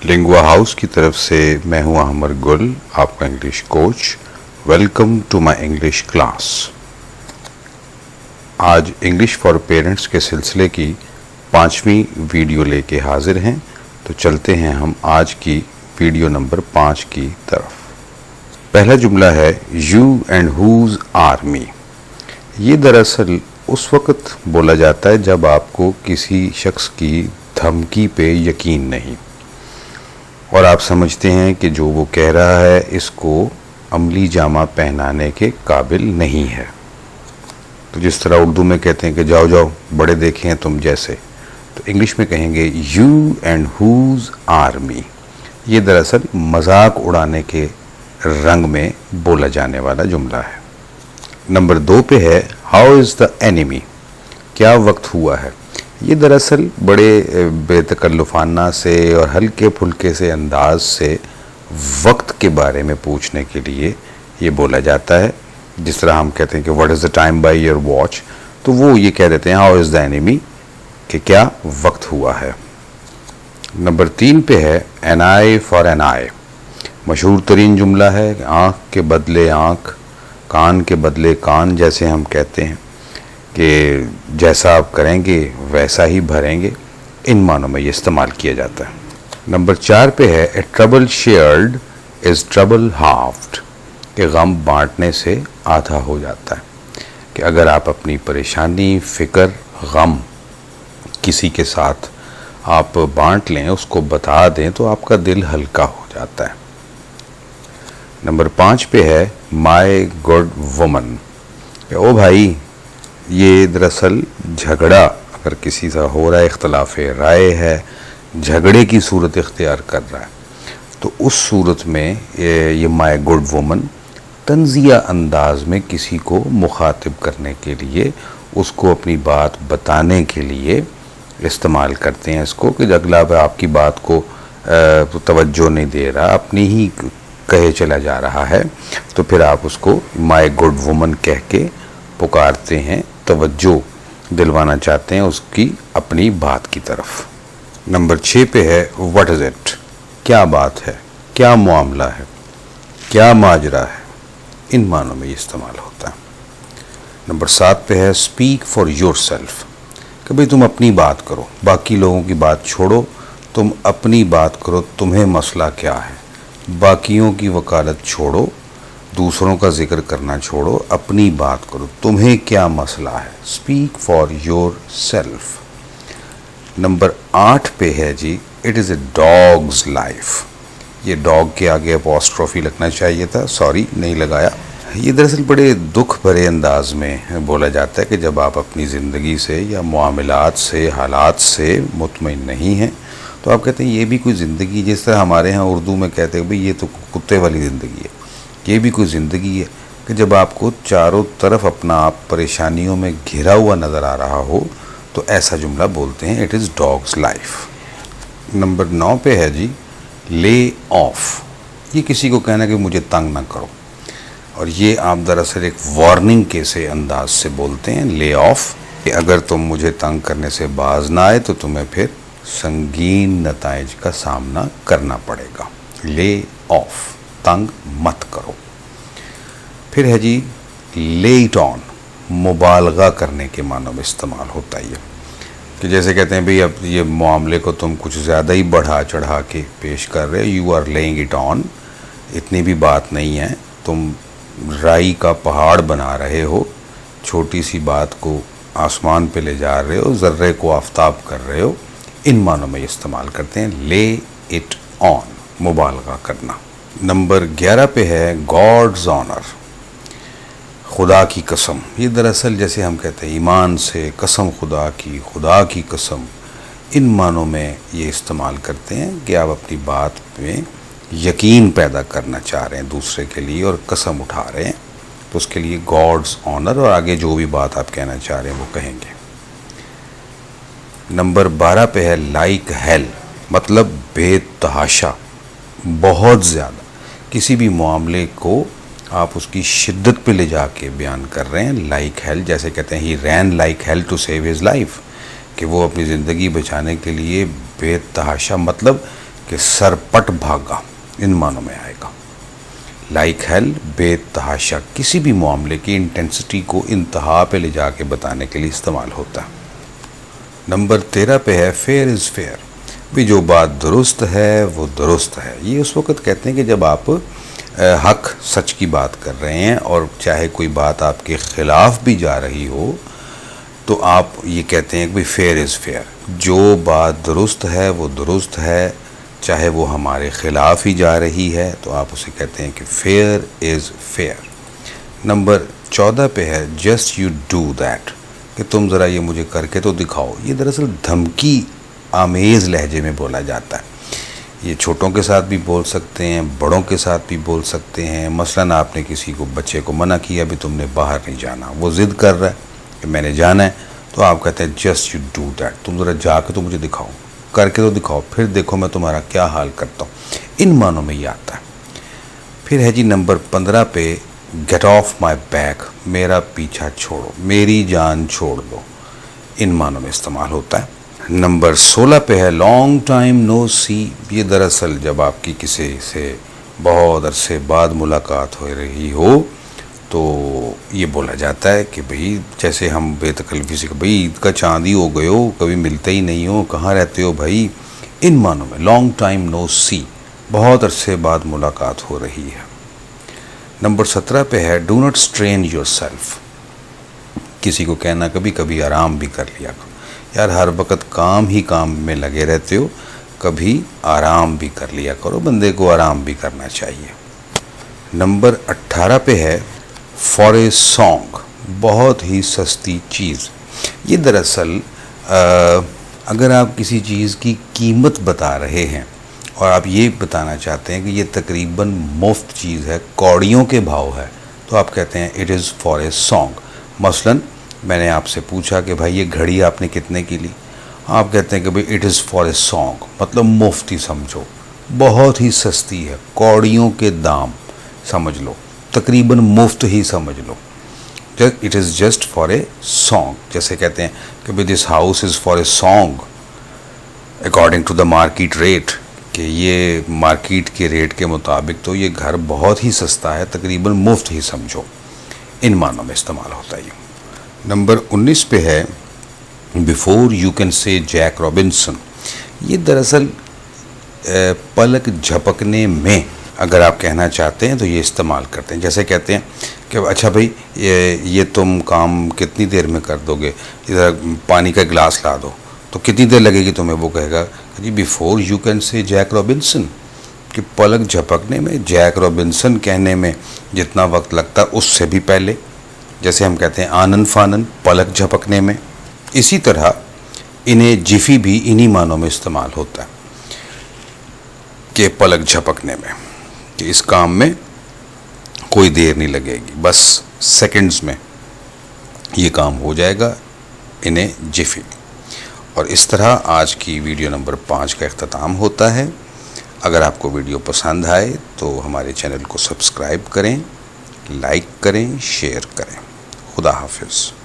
Lingua house की तरफ से मैं हूं अहमर गुल, आपका English coach. Welcome to my English class. आज इंग्लिश फॉर पेरेंट्स के सिलसिले की 5वीं वीडियो लेके हाजिर हैं। तो चलते हैं हम आज की वीडियो नंबर 5 की तरफ। पहला जुमला है यू एंड हुज आर्मी। ये दरअसल उस वक्त बोला जाता है जब आपको किसी शख्स की धमकी पे यकीन नहीं और आप समझते हैं कि जो वो कह रहा है इसको अमली जामा पहनाने के काबिल नहीं है। तो जिस तरह उर्दू में कहते हैं कि जाओ जाओ बड़े देखे हैं तुम जैसे, तो इंग्लिश में कहेंगे यू एंड हुज आर्मी। ये दरअसल मजाक उड़ाने के रंग में बोला जाने वाला जुमला है। नंबर 2 पे है हाउ इज़ द एनिमी। क्या वक्त हुआ है। ये दरअसल बड़े बेतकल्लुफाना से और हल्के फुल्के से अंदाज से वक्त के बारे में पूछने के लिए ये बोला जाता है। जिस तरह हम कहते हैं कि what is the time by your watch, तो वो ये कह देते हैं हाउ इज़ द एनिमी, कि क्या वक्त हुआ है। नंबर 3 पे है एन आई फॉर एन आई। मशहूर तरीन जुमला है। आँख के बदले आँख, कान के बदले कान, जैसे हम कहते हैं कि जैसा आप करेंगे वैसा ही भरेंगे। इन मानों में ये इस्तेमाल किया जाता है। नंबर 4 पे है ए trouble shared is trouble halved, कि गम बांटने से आधा हो जाता है। कि अगर आप अपनी परेशानी, फ़िक्र, गम किसी के साथ आप बांट लें, उसको बता दें, तो आपका दिल हल्का हो जाता है। नंबर 5 पे है माय गुड वुमन। ओ भाई, ये दरअसल झगड़ा अगर किसी से हो रहा है, इख्तलाफ राय है, झगड़े की सूरत इख्तियार कर रहा है, तो उस सूरत में ये माय गुड वुमन तंजिया अंदाज में किसी को मुखातिब करने के लिए, उसको अपनी बात बताने के लिए इस्तेमाल करते हैं इसको, कि अगला आपकी बात को तवज्जो नहीं दे रहा, अपनी ही कहे चला जा रहा है, तो फिर आप उसको माय गुड वुमन कह के पुकारते हैं, तवज्जो दिलवाना चाहते हैं उसकी अपनी बात की तरफ। नंबर 6 पे है व्हाट इज़ इट। क्या बात है, क्या मामला है, क्या माजरा है। इन मानों में ये इस्तेमाल होता है। नंबर 7 पे है स्पीक फॉर योर सेल्फ, कि भाई तुम अपनी बात करो, बाकी लोगों की बात छोड़ो, तुम अपनी बात करो, तुम्हें मसला क्या है। बाकियों की वकालत छोड़ो, दूसरों का जिक्र करना छोड़ो, अपनी बात करो, तुम्हें क्या मसला है। Speak for yourself. Number 8 पे है जी it is a dog's life. ये डॉग के आगे अपॉस्ट्रोफी लगना चाहिए था, सॉरी नहीं लगाया। ये दरअसल बड़े दुख भरे अंदाज में बोला जाता है कि जब आप अपनी ज़िंदगी से या मामलात से, हालात से मुतमईन नहीं हैं, तो आप कहते हैं ये भी कोई ज़िंदगी। जिस तरह हमारे यहाँ उर्दू में कहते हैं भाई ये तो कुत्ते वाली ज़िंदगी है, ये भी कोई ज़िंदगी है। कि जब आपको चारों तरफ अपना आप परेशानियों में घिरा हुआ नज़र आ रहा हो, तो ऐसा जुमला बोलते हैं it is dogs life. Number 9 पे है जी ले ऑफ। ये किसी को कहना कि मुझे तंग ना करो, और ये आप दरअसल एक वार्निंग के से अंदाज से बोलते हैं ले ऑफ, कि अगर तुम मुझे तंग करने से बाज ना आए तो तुम्हें फिर संगीन नताइज का सामना करना पड़ेगा। ले ऑफ, तंग मत करो। फिर है जी ले इट ऑन, मुबालगा करने के मानों में इस्तेमाल होता है ये, कि जैसे कहते हैं भाई अब ये मामले को तुम कुछ ज़्यादा ही बढ़ा चढ़ा के पेश कर रहे हो, you are laying it on, इतनी भी बात नहीं है, तुम राई का पहाड़ बना रहे हो, छोटी सी बात को आसमान पे ले जा रहे हो, ज़र्रे को आफताब कर रहे हो। इन मानों में इस्तेमाल करते हैं ले इट ऑन, मुबालगा करना। नंबर 11 पे है गॉड्स ऑनर, खुदा की कसम। ये दरअसल जैसे हम कहते हैं ईमान से कसम खुदा की कसम, इन मानों में ये इस्तेमाल करते हैं कि आप अपनी बात में यकीन पैदा करना चाह रहे हैं दूसरे के लिए और कसम उठा रहे हैं, तो उसके लिए गॉड्स ऑनर, और आगे जो भी बात आप कहना चाह रहे हैं वो कहेंगे। नंबर 12 पे है लाइक हेल, मतलब बेतहाशा, बहुत ज़्यादा। किसी भी मामले को आप उसकी शिद्दत पे ले जाके बयान कर रहे हैं। लाइक हेल, जैसे कहते हैं he ran like hell to save his life, कि वो अपनी ज़िंदगी बचाने के लिए बेतहाशा, मतलब کہ सरपट भागा, इन मानों में आएगा। लाइक हेल, बेतहाशा, किसी भी मामले की इंटेंसिटी को इंतहा पे ले जाके बताने के लिए इस्तेमाल होता है। नंबर 13 पे है फेयर इज़ फेयर, भी जो बात दुरुस्त है वो दुरुस्त है। ये उस वक़्त कहते हैं कि जब आप हक सच की बात कर रहे हैं और चाहे कोई बात आपके ख़िलाफ़ भी जा रही हो तो आप ये कहते हैं कि भाई फेयर इज़ फेयर, जो बात दुरुस्त है वो दुरुस्त है, चाहे वो हमारे ख़िलाफ़ ही जा रही है तो आप उसे कहते हैं कि फेयर इज़ फेयर। नंबर 14 पे है जस्ट यू डू दैट, कि तुम ज़रा ये मुझे करके तो दिखाओ। ये दरअसल धमकी आमेज़ लहजे में बोला जाता है। ये छोटों के साथ भी बोल सकते हैं, बड़ों के साथ भी बोल सकते हैं। मसलन आपने किसी को, बच्चे को मना किया भी तुमने बाहर नहीं जाना, वो ज़िद कर रहा है कि मैंने जाना है, तो आप कहते हैं जस्ट यू डू दैट, तुम ज़रा जाके तो मुझे दिखाओ, करके तो दिखाओ, फिर देखो मैं तुम्हारा क्या हाल करता हूँ। इन मानों में ये आता है। फिर है जी नंबर 15 पे गेट ऑफ माई बैक, मेरा पीछा छोड़ो, मेरी जान छोड़ दो, इन मानों में इस्तेमाल होता है। नंबर 16 पे है लॉन्ग टाइम नो सी, ये दरअसल जब आपकी किसी से बहुत अरसे बाद मुलाकात हो रही हो तो ये बोला जाता है कि भाई जैसे हम बेतकल्फ़ी से, भाई ईद का चांद ही हो गए हो, कभी मिलते ही नहीं हो, कहाँ रहते हो भाई। इन मानों में लॉन्ग टाइम नो सी, बहुत अरसे बाद मुलाकात हो रही है। नंबर 17 पे है do not strain your self, किसी को कहना कभी कभी आराम भी कर लिया करो। यार हर वक्त काम ही काम में लगे रहते हो, कभी आराम भी कर लिया करो, बंदे को आराम भी करना चाहिए। नंबर 18 पे है फॉर ए सॉन्ग, बहुत ही सस्ती चीज़। ये दरअसल अगर आप किसी चीज़ की कीमत बता रहे हैं और आप ये बताना चाहते हैं कि ये तकरीबन मुफ्त चीज़ है, कौड़ियों के भाव है, तो आप कहते हैं it is for a song. मसलन मैंने आपसे पूछा कि भाई ये घड़ी आपने कितने की ली, आप कहते हैं कि भाई it is for a song, मतलब मुफ्त ही समझो, बहुत ही सस्ती है, कौड़ियों के दाम समझ लो, तकरीबन मुफ्त ही समझ लो। It is just for a song. जैसे कहते हैं कि भाई this house is for a song according to the market rate, कि ये मार्केट के रेट के मुताबिक तो ये घर बहुत ही सस्ता है, तकरीबन मुफ्त ही समझो, इन मानों में इस्तेमाल होता है। नंबर 19 पे है before you can say Jack Robinson, ये दरअसल पलक झपकने में अगर आप कहना चाहते हैं तो ये इस्तेमाल करते हैं। जैसे कहते हैं कि अच्छा भाई ये तुम काम कितनी देर में कर दोगे, इधर पानी का गिलास ला दो, तो कितनी देर लगेगी तुम्हें, वो कहेगा जी before you can say Jack Robinson, कि पलक झपकने में, जैक रॉबिन्सन कहने में जितना वक्त लगता है उससे भी पहले। जैसे हम कहते हैं आनन फानन, पलक झपकने में। इसी तरह इन्हें जिफी भी इन्हीं मानों में इस्तेमाल होता है कि पलक झपकने में, कि इस काम में कोई देर नहीं लगेगी, बस सेकंड्स में ये काम हो जाएगा, इन्हें जिफी। और इस तरह आज की वीडियो नंबर 5 का इख्तिताम होता है। अगर आपको वीडियो पसंद आए तो हमारे चैनल को सब्सक्राइब करें, लाइक करें, शेयर करें। खुदा हाफिज़।